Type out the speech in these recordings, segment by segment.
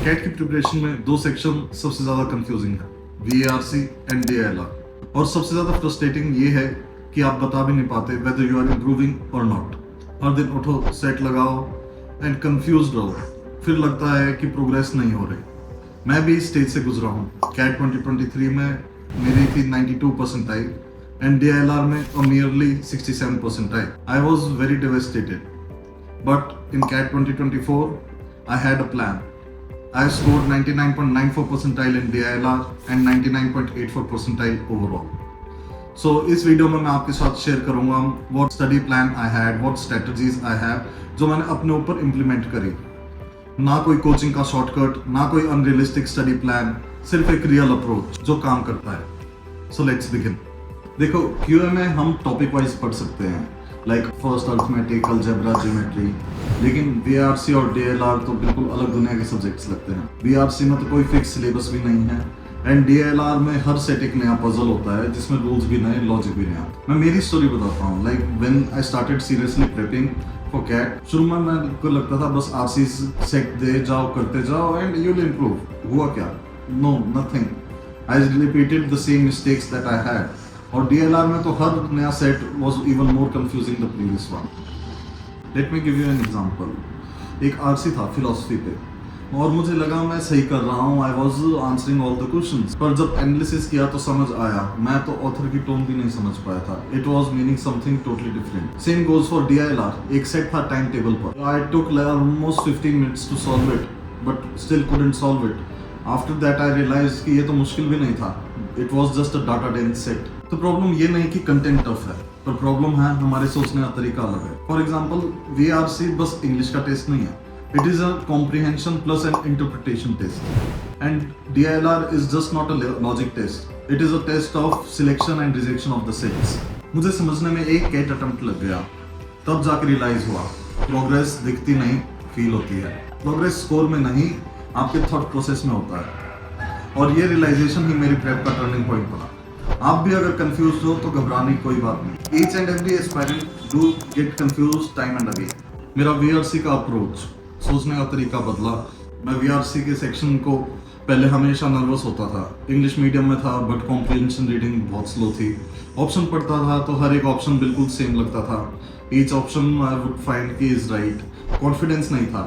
Cat की preparation में दो सेक्शन सबसे ज्यादा कंफ्यूजिंग है, VARC एंड DILR। और सबसे ज्यादा फ्रस्ट्रेटिंग ये है कि आप बता भी नहीं पाते वेदर यू आर इम्प्रूविंग और नॉट। हर दिन उठो, सेट लगाओ एंड कंफ्यूज रहो, फिर लगता है कि प्रोग्रेस नहीं हो रही। मैं भी इस स्टेज से गुजरा हूँ। कैट 2023 में मेरी थी 92 परसेंटाइल एंड DILR में merely 67 percentile. I was very devastated, but in CAT 2024 I had a plan. I scored 99.94 percentile in DILR and 99.84 percentile overall. So इस वीडियो में मैं आपके साथ शेयर करूंगा what study plan I had, what strategies I have, जो मैंने अपने ऊपर implement करी। ना कोई कोचिंग का शॉर्टकट, ना कोई अनरियलिस्टिक स्टडी प्लान, सिर्फ एक रियल अप्रोच जो काम करता है। So let's begin. देखो, QA में हम टॉपिक वाइज पढ़ सकते हैं, like first arithmetic, algebra, geometry, लेकिन VARC और DILR तो बिल्कुल अलग दुनिया के सब्जेक्ट्स लगते हैं। VARC में तो कोई फिक्स सिलेबस भी नहीं है एंड DILR में हर सेट एक नया पजल होता है जिसमें रूल्स भी नए, लॉजिक भी नया। मैं मेरी स्टोरी बताता हूँ। Like when I started seriously prepping for CAT, शुरू में मेरे को लगता था बस RC सेट दे जाओ, करते जाओ एंड यू विल इम्प्रूव। हुआ क्या? No, nothing. I repeated the same mistakes that I had. और DILR में तो हर नया set was even more confusing the previous one. Let me give you an example. एक RC था फिलॉसफी पे और मुझे लगा मैं सही कर रहा हूँ, I was answering all the questions, पर जब एनालिसिस किया तो समझ आया मैं तो ऑथर की टोन भी नहीं समझ पाया था। It was meaning something totally different. Same goes for DILR। एक सेट था टाइम टेबल पर, I took almost 15 minutes to solve it but still couldn't solve it. After that I realise कि ये तो मुश्किल भी नहीं था, it was just a data dense set. तो प्रॉब्लम ये नहीं कि कंटेंट टफ है, पर प्रॉब्लम है हमारे सोचने का तरीका अलग है। फॉर एग्जांपल, VARC बस इंग्लिश का टेस्ट नहीं है, it is a comprehension plus an interpretation test and DILR is just not a logic test, it is a test of selection and rejection of the sets. मुझे समझने में एक cat attempt लग गया, तब जाकर रियलाइज हुआ प्रोग्रेस दिखती नहीं, फील होती है। प्रोग्रेस स्कोर में नहीं, आपके थॉट प्रोसेस में होता है। और ये रियलाइजेशन ही मेरी प्रेप का टर्निंग पॉइंट बना। आप भी अगर कंफ्यूज हो तो घबराने की कोई बात नहीं। Each and every aspirant do get confuse time and again. मेरा VARC का अप्रोच, सोचने का तरीका बदला। मैं VARC के सेक्शन को पहले हमेशा नर्वस होता था। इंग्लिश मीडियम में था बट कॉम्प्रिहेंशन रीडिंग बहुत स्लो थी। ऑप्शन पढ़ता था तो हर एक ऑप्शन बिल्कुल सेम लगता था। Each option I would find की इज राइट। कॉन्फिडेंस नहीं था,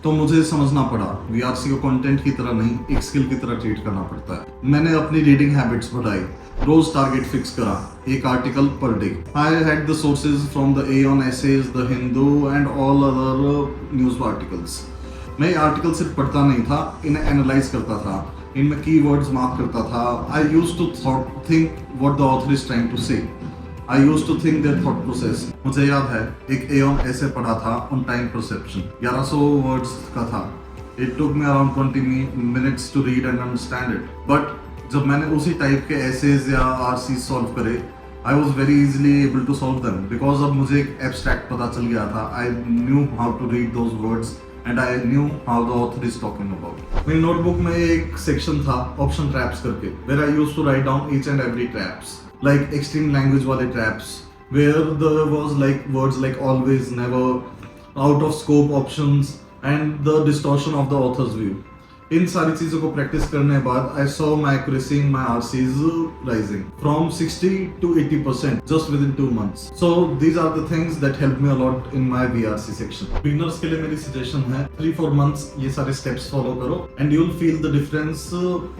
तो मुझे समझना पड़ा VARC को कंटेंट की तरह नहीं, एक स्किल की तरह ट्रीट करना पड़ता है। मैंने अपनी रीडिंग हैबिट्स बढ़ाई, रोज टारगेट फिक्स करा, एक article per day. I had the sources from the Aeon essays, the Hindu and all other news articles. मैं आर्टिकल सिर्फ पढ़ता नहीं था, इन्हें एनालाइज करता था, इनमें कीवर्ड्स मार्क करता था। I used to think what the author is trying to say. I used to think their thought process. मुझे याद है एक Aeon ऐसे पढ़ा था on time perception, 1100 words का था। It took me around 20 minutes to read and understand it. But जब मैंने उसी टाइप के essays या RC सॉल्व करे, I was very easily able to solve them because अब मुझे एक abstract पता चल गया था। I knew how to read those words and I knew how the author is talking about. मेरी नोटबुक में एक सेक्शन था option traps करके, where I used to write down each and every traps. Like extreme language wale traps, where there was like words like always, never, out of scope options and the distortion of the author's view. इन सारी चीजों को practice करने के बाद I saw my accuracy in my RCs rising from 60 to 80% just within 2 months. So these are the things that helped me a lot in my VARC section. Beginners के लिए मेरी suggestion है 3-4 months ये सारे steps follow करो and you'll feel the difference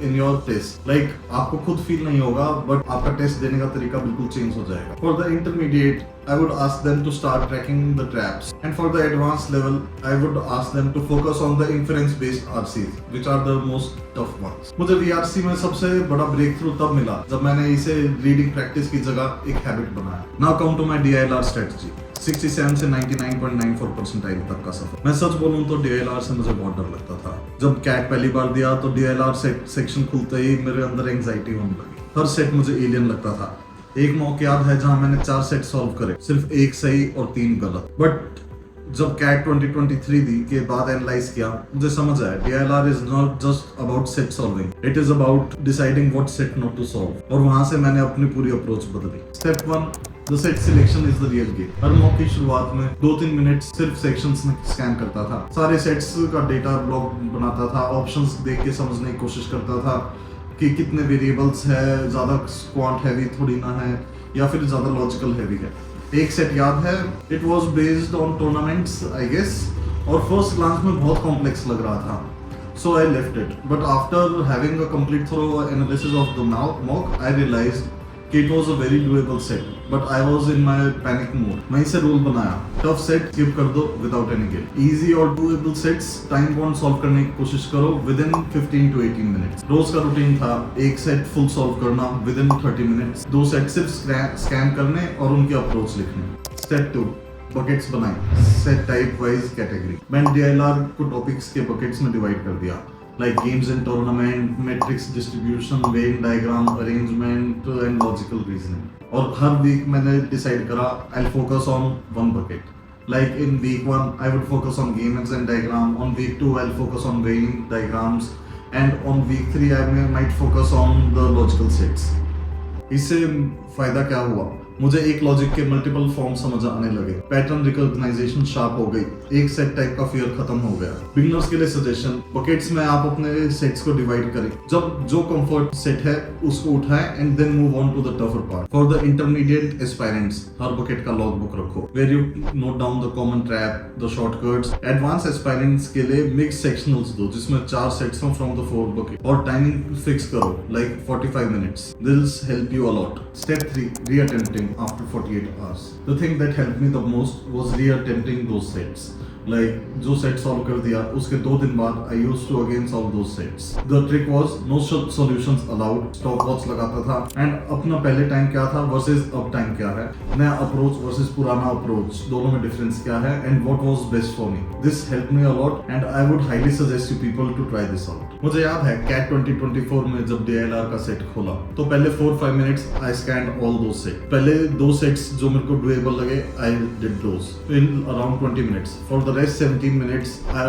in your test. Like आपको खुद feel नहीं होगा but आपका टेस्ट देने का तरीका बिल्कुल change हो जाएगा. For the intermediate, I would ask them to start tracking the traps, and for the advanced level, I would ask them to focus on the inference-based RCs, which are the most tough ones. मुझे VARC में सबसे बड़ा breakthrough तब मिला जब मैंने इसे reading practice की जगह एक habit बनाया. Now come to my DILR strategy. 67 से 99.94 परसेंटाइल तक का सफर। मैं सच बोलूं तो DILR से मुझे बहुत डर लगता था। जब कैट पहली बार दिया तो DILR सेक्शन खुलते ही मेरे अंदर एंजाइटी होने लगी। हर सेट मुझे एलियन लगता था। एक मॉक याद है जहां मैंने 4 सेट सॉल्व करे, सिर्फ एक सही और 3 गलत। बट जब कैट 2023 दी के बाद एनालाइज किया, मुझे समझ आया DILR is not just about set solving, it is about deciding what set not to solve. और वहां से मैंने अपनी पूरी अप्रोच बदली। Step 1, the set selection is the real game. हर मॉक की शुरुआत में 2-3 मिनट सिर्फ सेक्शंस में स्कैन करता था, सारे सेट्स का डेटा ब्लॉक बनाता था, ऑप्शंस देख के समझने की कोशिश करता था कि कितने वेरिएबल्स है, ज्यादा क्वांट हैवी थोड़ी ना है या फिर ज्यादा लॉजिकल हैवी है। एक सेट याद है, it was based on tournaments I guess, और फर्स्ट ग्लांस में बहुत कॉम्प्लेक्स लग रहा था, so I left it. But after having a complete thorough analysis of the mock, I realized कि it was a very doable set. But I was in my panic mode. मैं इसे rule बनाया, tough set skip कर दो without any guilt. Easy और doable sets time bound solve करने की कोशिश करो within 15 to 18 minutes. रोज का रूटीन था एक सेट फुल सॉल्व करना within 30 minutes, 2 सेट सिर्फ स्कैन करने और उनकी अप्रोच लिखने। Step 2, बकेट्स बनाए सेट टाइप वाइज कैटेगरी। मैंने DLR को टॉपिक्स के बकेट्स में डिवाइड कर दिया, like games and tournament, matrix distribution, Venn diagram, arrangement and logical reasoning. और हर वीक मैंने डिसाइड करा I will focus on one bucket. Like in week 1 I would focus on games and diagram, on week 2 I'll focus on weighing diagrams, and on week 3 I might focus on the logical sets. इससे फायदा क्या हुआ, मुझे एक logic के multiple form समझ आने लगे, पैटर्न रिकॉग्नाइजेशन शार्प हो गई, एक सेट टाइप का फियर खत्म हो गया। बिगिनर्स के लिए सजेशन, बकेट्स में आप अपने सेट्स को डिवाइड करें, जब जो कंफर्ट सेट है उसको उठाएं and then move on to the tougher part. For the intermediate aspirants हर बकेट का लॉग बुक रखो, where you note down the common trap, the shortcuts. Advance aspirants के लिए मिक्स सेक्शनल्स दो जिसमें 4 सेट्स हो फ्रॉम द 4 बकेट, और timing fix करो like 45 minutes. This help you a lot. Step 3, reattempting after 48 hours. The thing that helped me the most was reattempting those sets. Like जो set solve कर दिया उसके 2 दिन बाद I used to again solve those sets. The trick was no solutions allowed. Stopwatch लगाता था and अपना पहले टाइम क्या था versus अब टाइम क्या है, नया अप्रोच versus पुराना अप्रोच, दोनों में डिफरेंस क्या है and what was best for me. This helped me a lot and I would highly suggest you people to try this out. मुझे याद है CAT 2024 में जब DLR का सेट खोला तो पहले 4-5 minutes I scanned all those sets. पहले 2 सेट्स जो मेरे को doable लगे I did those in around 20 minutes. For the rest 17 minutes I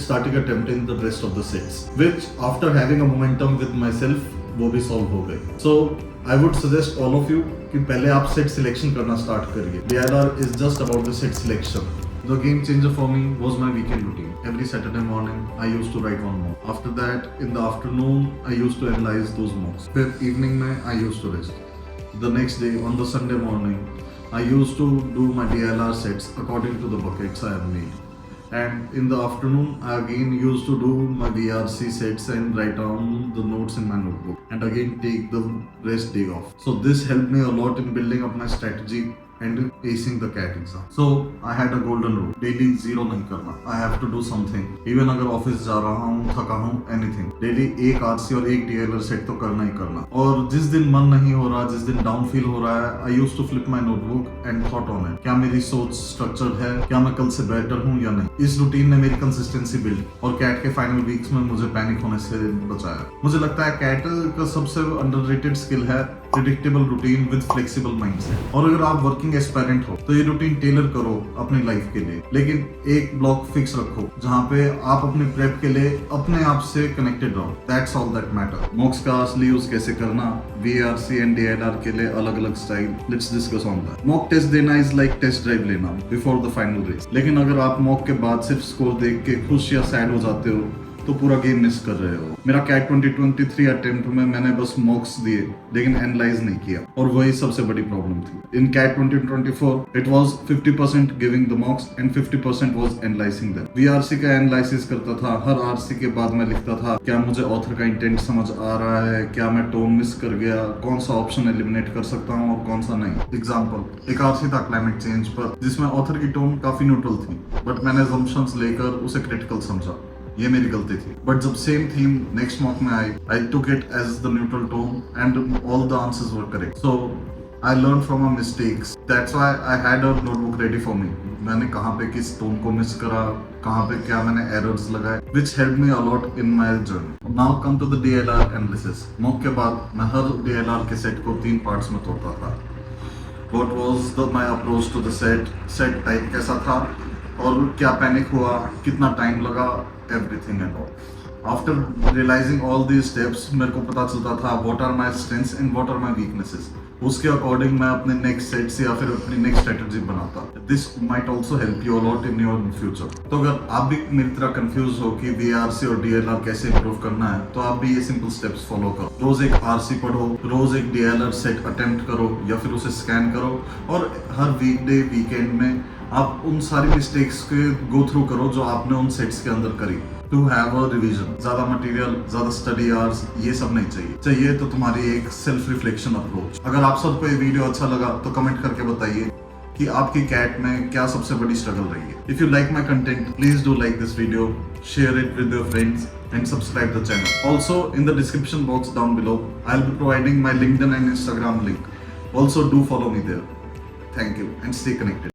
started attempting the rest of the sets, which after having a momentum with myself वो भी solve हो गए. So I would suggest all of you कि पहले आप set selection करना start करिए. DLR is just about the set selection. The game changer for me was my weekend routine. Every Saturday morning I used to write one mock. After that in the afternoon I used to analyze those mocks. फिर evening में I used to rest. The next day on the Sunday morning I used to do my DLR sets according to the buckets I have made. And in the afternoon I again used to do my VRC sets and write down the notes in my notebook and again take the rest day off. So this helped me a lot in building up my strategy and acing the CAT exam. So I had a golden rule, daily 0 नहीं करना. I have to do something. Even अगर office जा रहा हूँ, थका हूँ, anything. Daily एक RC और एक DLR सेट तो करना ही करना. और जिस दिन मन नहीं हो रहा, जिस दिन डाउन फील हो रहा है, I used to flip my notebook and thought on it. क्या मेरी सोच स्ट्रक्चर्ड है? क्या मैं कल से बेटर हूँ या नहीं? इस रूटीन ने मेरी कंसिस्टेंसी बिल्ड और CAT के फाइनल वीक्स में मुझे पैनिक होने से बचाया। मुझे लगता है CAT का सबसे अंडररेटेड स्किल है predictable routine with flexible mindset. और अगर आप वर्किंग एस्पायरेंट हो तो ये रूटीन टेलर करो अपनी लाइफ के लिए, लेकिन एक ब्लॉक फिक्स रखो जहाँ पे आप अपनी प्रेप के लिए अपने आप से कनेक्टेड रहो। That's all that matter. मॉक्स का असली यूज कैसे करना, VRC एंड DLR के लिए अलग अलग style, let's discuss on that. Mock test देना इज लाइक टेस्ट ड्राइव लेना बिफोर द फाइनल रेस। लेकिन अगर आप मॉक के बाद सिर्फ स्कोर देख के खुश या सैड हो जाते हो तो पूरा गेम मिस कर रहे हो। मेरा CAT 2023 अटेम्प्ट में मैंने बस मॉक्स दिए लेकिन एनालाइज नहीं किया, और वही सबसे बड़ी प्रॉब्लम थी। इन CAT 2024 it was 50% giving the मॉक्स and 50% was analysing them. VRC का एनालिसिस करता था, हर RC के बाद मैं लिखता था क्या मुझे ऑथर का इंटेंट समझ आ रहा है, क्या मैं टोन मिस कर गया, कौन सा ऑप्शन एलिमिनेट कर सकता हूँ और कौन सा नहीं। एग्जाम्पल, एक RC था क्लाइमेट चेंज पर जिसमें ऑथर की टोन काफी न्यूट्रल थी, बट मैंने assumptions लेकर उसे क्रिटिकल समझा, ये मेरी गलती थी। बट जब सेम थीम नेक्स्ट मॉक में I, I took it as the neutral tone and all the answers were correct. So I learn from my mistakes, that's why I had a notebook ready for me. मैंने कहाँ पे किस tone को miss करा, कहाँ पे क्या मैंने एरर्स लगाए, which helped me a lot in my journey. Now come to the DLR analysis. Mock के बाद मैं हर DLR के सेट को 3 पार्ट्स में तोड़ता था। What was my approach to the set type कैसा था, और क्या पैनिक हुआ, कितना टाइम लगा, everything and all. After realizing all these steps, मेरे को पता चलता था what are my strengths and what are my weaknesses. उसके अकॉर्डिंग मैं अपने नेक्स्ट सेट्स या फिर अपनी नेक्स्ट स्ट्रेटजी बनाता। This might also help you a lot in your future. तो अगर आप भी मेरी तरह कंफ्यूज हो कि VRC और DLR कैसे इंप्रूव करना है, तो आप भी ये सिंपल स्टेप्स फॉलो करो। रोज एक RC पढ़ो, रोज एक DLR सेट अटेम्प्ट करो या फिर उसे स्कैन करो, और हर वीकडे वीकेंड में आप उन सारी मिस्टेक्स के गो थ्रू करो जो आपने उन सेट्स के अंदर करी। टू हैव अ रिवीजन, ज्यादा मटेरियल, ज्यादा स्टडी आवर्स, ये सब नहीं चाहिए तो तुम्हारी एक सेल्फ रिफ्लेक्शन अप्रोच। अगर आप सबको ये वीडियो अच्छा लगा तो कमेंट करके बताइए कि आपकी कैट में क्या सबसे बड़ी स्ट्रगल रही है। If you like my content, please do like this video, share it with your friends and subscribe the channel. Also, in the description box down below, I'll be providing my LinkedIn and Instagram link. Also, do follow me there. Thank you and stay connected.